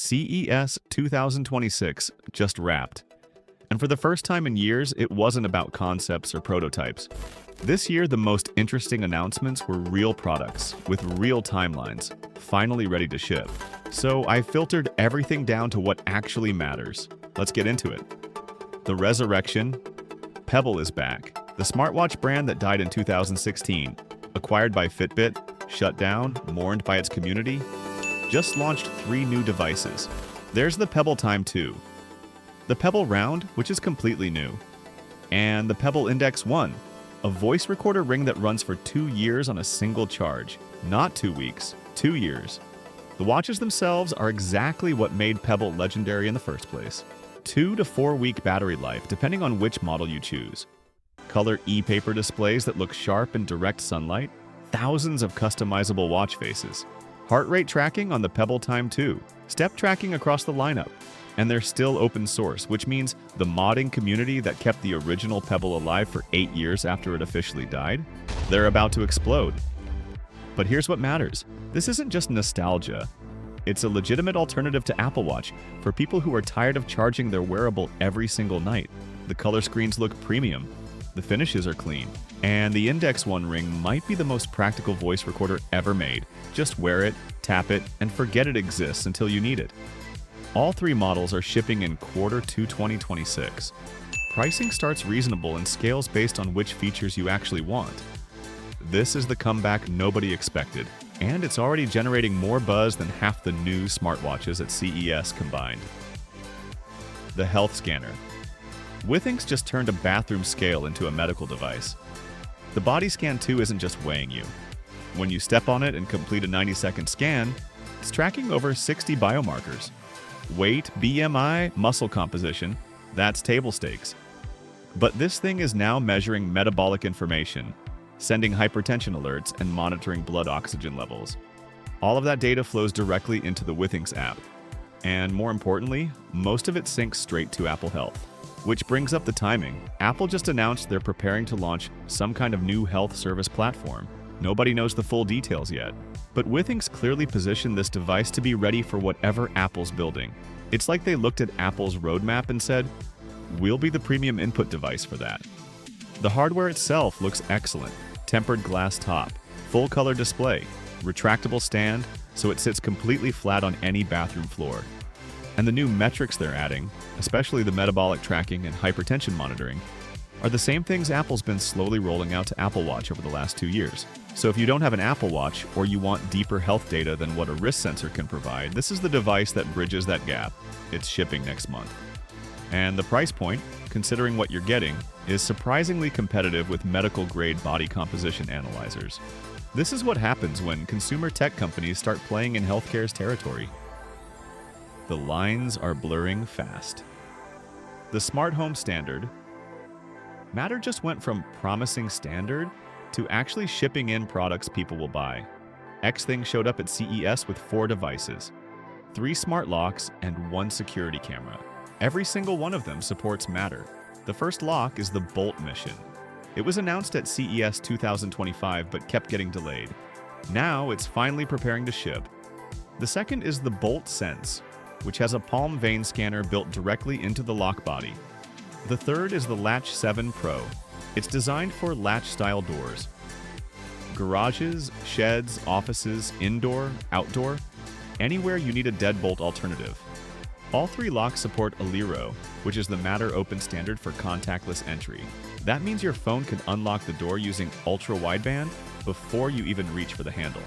CES 2026 just wrapped. And for the first time in years, it wasn't about concepts or prototypes. This year, the most interesting announcements were real products with real timelines, finally ready to ship. So I filtered everything down to what actually matters. Let's get into it. The resurrection. Pebble is back. The smartwatch brand that died in 2016, acquired by Fitbit, shut down, mourned by its community, just launched 3 new devices. There's the Pebble Time 2, the Pebble Round, which is completely new, and the Pebble Index 1, a voice recorder ring that runs for 2 years on a single charge. Not 2 weeks, 2 years. The watches themselves are exactly what made Pebble legendary in the first place. 2 to 4 week battery life, depending on which model you choose. Color e-paper displays that look sharp in direct sunlight. Thousands of customizable watch faces. Heart rate tracking on the Pebble Time 2. Step tracking across the lineup. And they're still open source, which means the modding community that kept the original Pebble alive for 8 years after it officially died, they're about to explode. But here's what matters. This isn't just nostalgia. It's a legitimate alternative to Apple Watch for people who are tired of charging their wearable every single night. The color screens look premium. The finishes are clean. And the Index 1 ring might be the most practical voice recorder ever made. Just wear it, tap it, and forget it exists until you need it. All 3 models are shipping in Q2 2026. Pricing starts reasonable and scales based on which features you actually want. This is the comeback nobody expected, and it's already generating more buzz than half the new smartwatches at CES combined. The health scanner. Withings just turned a bathroom scale into a medical device. The Body Scan 2 isn't just weighing you. When you step on it and complete a 90-second scan, it's tracking over 60 biomarkers. Weight, BMI, muscle composition, that's table stakes. But this thing is now measuring metabolic information, sending hypertension alerts, and monitoring blood oxygen levels. All of that data flows directly into the Withings app. And more importantly, most of it syncs straight to Apple Health. Which brings up the timing. Apple just announced they're preparing to launch some kind of new health service platform. Nobody knows the full details yet. But Withings clearly positioned this device to be ready for whatever Apple's building. It's like they looked at Apple's roadmap and said, "We'll be the premium input device for that." The hardware itself looks excellent. Tempered glass top, full color display, retractable stand, so it sits completely flat on any bathroom floor. And the new metrics they're adding, especially the metabolic tracking and hypertension monitoring, are the same things Apple's been slowly rolling out to Apple Watch over the last 2 years. So if you don't have an Apple Watch or you want deeper health data than what a wrist sensor can provide, this is the device that bridges that gap. It's shipping next month. And the price point, considering what you're getting, is surprisingly competitive with medical-grade body composition analyzers. This is what happens when consumer tech companies start playing in healthcare's territory. The lines are blurring fast. The smart home standard. Matter just went from promising standard to actually shipping in products people will buy. Xthing showed up at CES with 4 devices, 3 smart locks, and 1 security camera. Every single one of them supports Matter. The first lock is the Bolt mission. It was announced at CES 2025 but kept getting delayed. Now it's finally preparing to ship. The second is the Bolt Sense, which has a palm vein scanner built directly into the lock body. The third is the Latch 7 Pro. It's designed for latch-style doors. Garages, sheds, offices, indoor, outdoor, anywhere you need a deadbolt alternative. All 3 locks support Aliro, which is the Matter open standard for contactless entry. That means your phone can unlock the door using ultra-wideband before you even reach for the handle.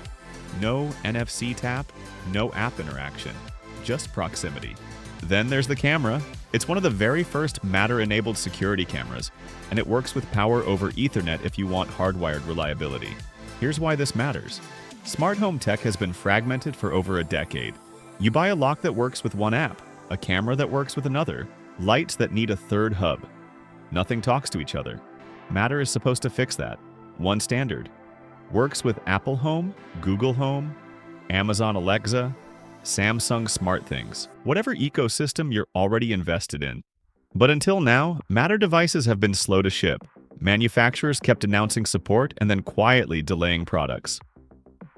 No NFC tap, no app interaction, just proximity. Then there's the camera. It's one of the very first Matter-enabled security cameras, and it works with power over Ethernet if you want hardwired reliability. Here's why this matters. Smart home tech has been fragmented for over a decade. You buy a lock that works with one app, a camera that works with another, lights that need a third hub. Nothing talks to each other. Matter is supposed to fix that. One standard. Works with Apple Home, Google Home, Amazon Alexa, Samsung SmartThings, whatever ecosystem you're already invested in. But until now, Matter devices have been slow to ship. Manufacturers kept announcing support and then quietly delaying products.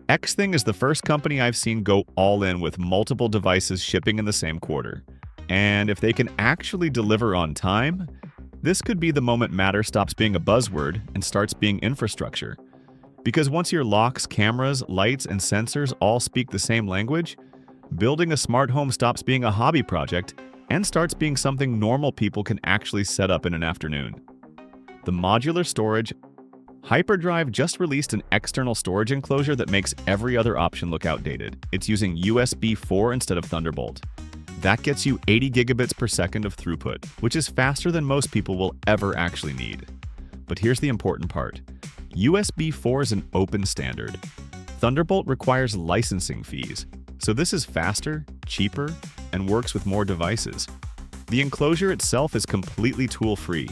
Xthing is the first company I've seen go all in with multiple devices shipping in the same quarter. And if they can actually deliver on time, this could be the moment Matter stops being a buzzword and starts being infrastructure. Because once your locks, cameras, lights, and sensors all speak the same language, building a smart home stops being a hobby project and starts being something normal people can actually set up in an afternoon. The modular storage, HyperDrive just released an external storage enclosure that makes every other option look outdated. It's using USB 4 instead of Thunderbolt. That gets you 80 gigabits per second of throughput, which is faster than most people will ever actually need. But here's the important part. USB 4 is an open standard. Thunderbolt requires licensing fees, so this is faster, cheaper, and works with more devices. The enclosure itself is completely tool-free.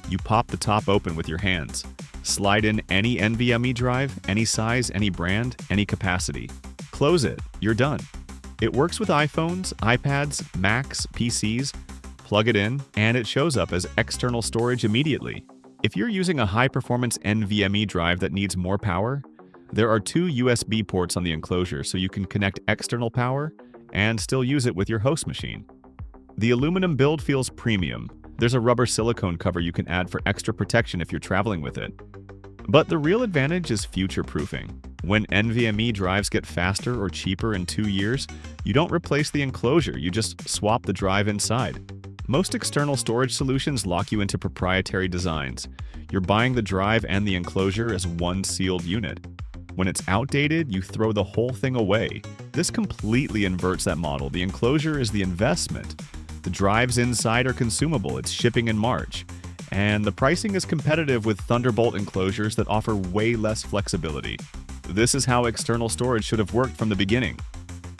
You pop the top open with your hands. Slide in any NVMe drive, any size, any brand, any capacity. Close it, you're done. It works with iPhones, iPads, Macs, PCs. Plug it in, and it shows up as external storage immediately. If you're using a high-performance NVMe drive that needs more power, there are 2 USB ports on the enclosure so you can connect external power and still use it with your host machine. The aluminum build feels premium. There's a rubber silicone cover you can add for extra protection if you're traveling with it. But the real advantage is future-proofing. When NVMe drives get faster or cheaper in 2 years, you don't replace the enclosure, you just swap the drive inside. Most external storage solutions lock you into proprietary designs. You're buying the drive and the enclosure as one sealed unit. When it's outdated, you throw the whole thing away. This completely inverts that model. The enclosure is the investment. The drives inside are consumable, it's shipping in March. And the pricing is competitive with Thunderbolt enclosures that offer way less flexibility. This is how external storage should have worked from the beginning.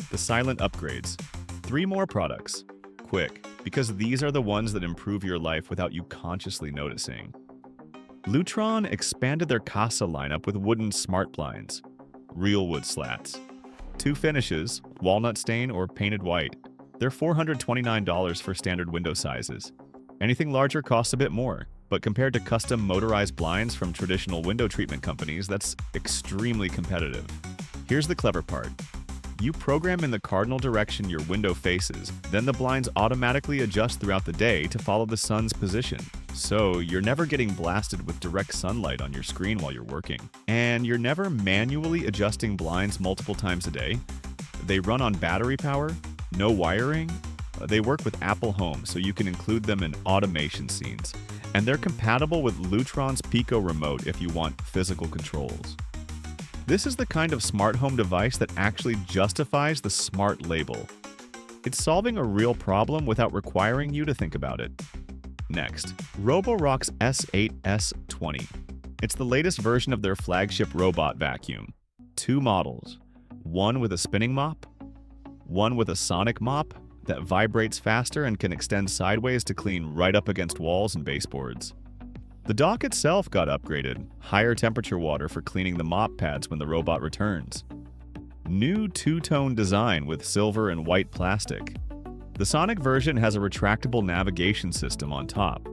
The silent upgrades. 3 more products. Quick, because these are the ones that improve your life without you consciously noticing. Lutron expanded their Casa lineup with wooden smart blinds. Real wood slats. 2 finishes, walnut stain or painted white. They're $429 for standard window sizes. Anything larger costs a bit more, but compared to custom motorized blinds from traditional window treatment companies, that's extremely competitive. Here's the clever part. You program in the cardinal direction your window faces, then the blinds automatically adjust throughout the day to follow the sun's position. So you're never getting blasted with direct sunlight on your screen while you're working. And you're never manually adjusting blinds multiple times a day. They run on battery power, no wiring. They work with Apple Home, so you can include them in automation scenes. And they're compatible with Lutron's Pico remote if you want physical controls. This is the kind of smart home device that actually justifies the smart label. It's solving a real problem without requiring you to think about it. Next, Roborock S8S 20. It's the latest version of their flagship robot vacuum. 2 models, one with a spinning mop, one with a sonic mop that vibrates faster and can extend sideways to clean right up against walls and baseboards. The dock itself got upgraded, higher temperature water for cleaning the mop pads when the robot returns. New 2-tone design with silver and white plastic. The sonic version has a retractable navigation system on top.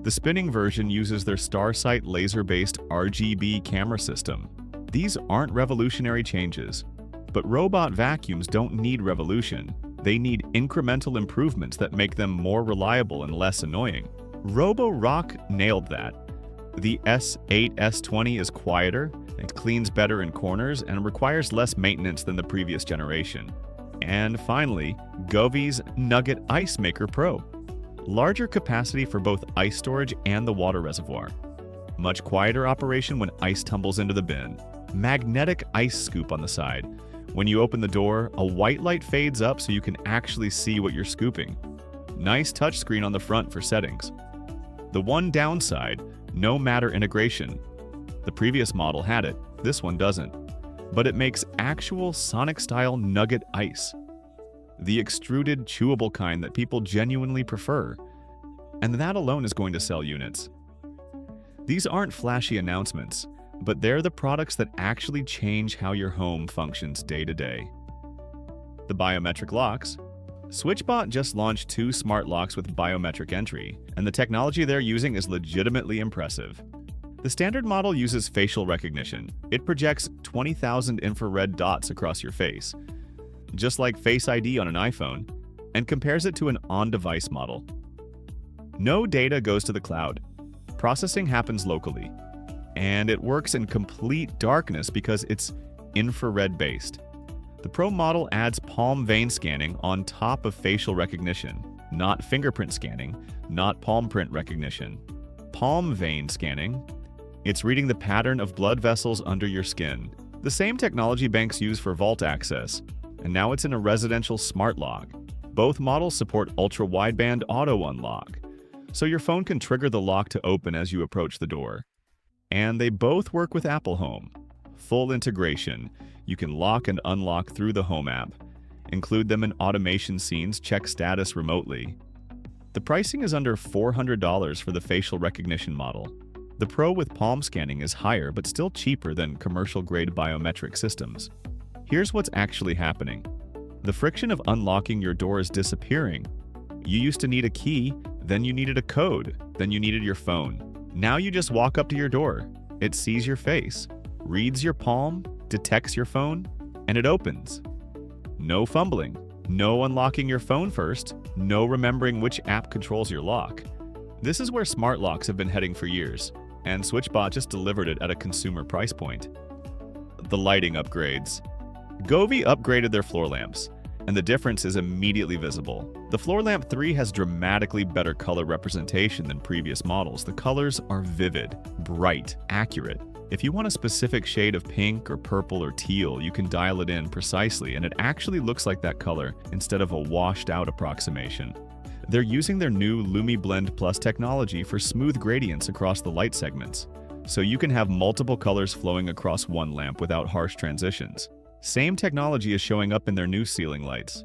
The spinning version uses their StarSight laser-based RGB camera system. These aren't revolutionary changes, but robot vacuums don't need revolution. They need incremental improvements that make them more reliable and less annoying. Roborock nailed that. The S8S 20 is quieter, it cleans better in corners, and requires less maintenance than the previous generation. And finally, Govee's Nugget Ice Maker Pro. Larger capacity for both ice storage and the water reservoir. Much quieter operation when ice tumbles into the bin. Magnetic ice scoop on the side. When you open the door, a white light fades up so you can actually see what you're scooping. Nice touchscreen on the front for settings. The one downside, no Matter integration. The previous model had it, this one doesn't. But it makes actual Sonic-style nugget ice. The extruded, chewable kind that people genuinely prefer. And that alone is going to sell units. These aren't flashy announcements, but they're the products that actually change how your home functions day to day. The biometric locks. SwitchBot just launched 2 smart locks with biometric entry, and the technology they're using is legitimately impressive. The standard model uses facial recognition. It projects 20,000 infrared dots across your face, just like Face ID on an iPhone, and compares it to an on-device model. No data goes to the cloud. Processing happens locally, and it works in complete darkness because it's infrared-based. The Pro model adds palm vein scanning on top of facial recognition, not fingerprint scanning, not palm print recognition. Palm vein scanning, it's reading the pattern of blood vessels under your skin. The same technology banks use for vault access, and now it's in a residential smart lock. Both models support ultra-wideband auto unlock, so your phone can trigger the lock to open as you approach the door. And they both work with Apple Home. Full integration. You can lock and unlock through the Home app. Include them in automation scenes, check status remotely. The pricing is under $400 for the facial recognition model. The Pro with palm scanning is higher but still cheaper than commercial-grade biometric systems. Here's what's actually happening. The friction of unlocking your door is disappearing. You used to need a key, then you needed a code, then you needed your phone. Now you just walk up to your door. It sees your face, reads your palm, detects your phone, and it opens. No fumbling, no unlocking your phone first, no remembering which app controls your lock. This is where smart locks have been heading for years, and SwitchBot just delivered it at a consumer price point. The lighting upgrades. Govee upgraded their floor lamps, and the difference is immediately visible. The Floor Lamp 3 has dramatically better color representation than previous models. The colors are vivid, bright, accurate. If you want a specific shade of pink or purple or teal, you can dial it in precisely, and it actually looks like that color instead of a washed-out approximation. They're using their new Lumi Blend Plus technology for smooth gradients across the light segments, so you can have multiple colors flowing across one lamp without harsh transitions. Same technology is showing up in their new ceiling lights.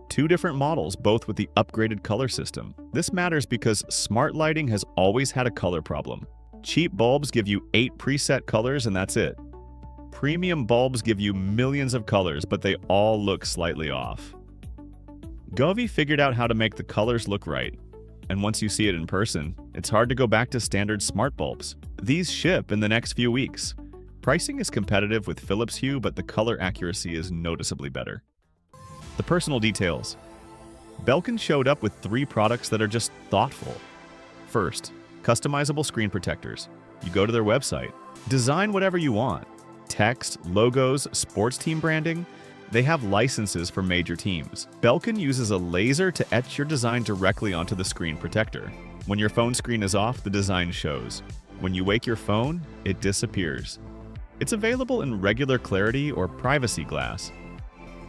Two different models, both with the upgraded color system. This matters because smart lighting has always had a color problem. Cheap bulbs give you 8 preset colors and that's it. Premium bulbs give you millions of colors, but they all look slightly off. Govee figured out how to make the colors look right, and once you see it in person, it's hard to go back to standard smart bulbs. These ship in the next few weeks. Pricing is competitive with Philips Hue, but the color accuracy is noticeably better. The personal details. Belkin showed up with 3 products that are just thoughtful. First, customizable screen protectors. You go to their website, design whatever you want. Text, logos, sports team branding. They have licenses for major teams. Belkin uses a laser to etch your design directly onto the screen protector. When your phone screen is off, the design shows. When you wake your phone, it disappears. It's available in regular clarity or privacy glass.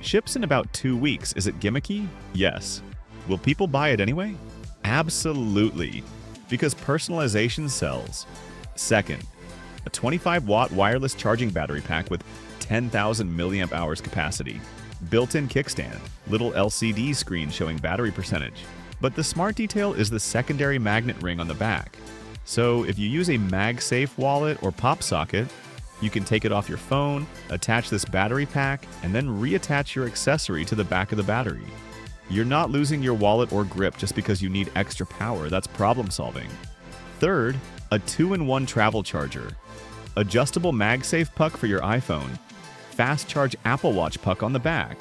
Ships in about 2 weeks. Is it gimmicky? Yes. Will people buy it anyway? Absolutely. Because personalization sells. Second, a 25-watt wireless charging battery pack with 10,000 milliamp hours capacity. Built-in kickstand, little LCD screen showing battery percentage. But the smart detail is the secondary magnet ring on the back. So if you use a MagSafe wallet or pop socket, you can take it off your phone, attach this battery pack, and then reattach your accessory to the back of the battery. You're not losing your wallet or grip just because you need extra power. That's problem solving. Third, a 2-in-1 travel charger. Adjustable MagSafe puck for your iPhone. Fast charge Apple Watch puck on the back.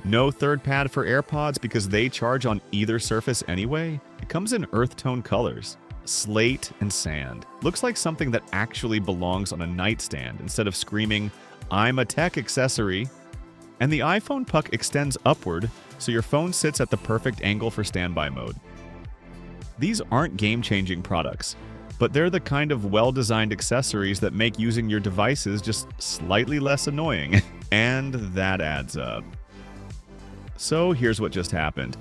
No third pad for AirPods because they charge on either surface anyway. It comes in earth tone colors. Slate and sand. Looks like something that actually belongs on a nightstand instead of screaming, "I'm a tech accessory." And the iPhone puck extends upward, so your phone sits at the perfect angle for standby mode. These aren't game-changing products, but they're the kind of well-designed accessories that make using your devices just slightly less annoying. And that adds up. So here's what just happened.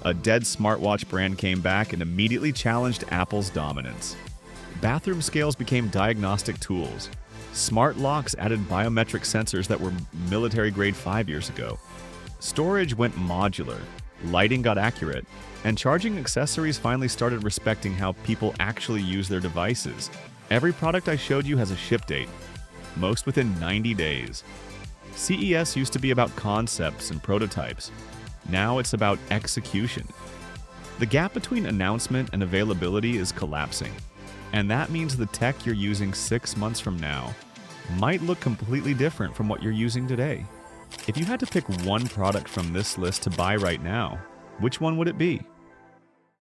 A dead smartwatch brand came back and immediately challenged Apple's dominance. Bathroom scales became diagnostic tools. Smart locks added biometric sensors that were military-grade 5 years ago. Storage went modular. Lighting got accurate. And charging accessories finally started respecting how people actually use their devices. Every product I showed you has a ship date, most within 90 days. CES used to be about concepts and prototypes. Now it's about execution. The gap between announcement and availability is collapsing. And that means the tech you're using 6 months from now might look completely different from what you're using today. If you had to pick one product from this list to buy right now, which one would it be?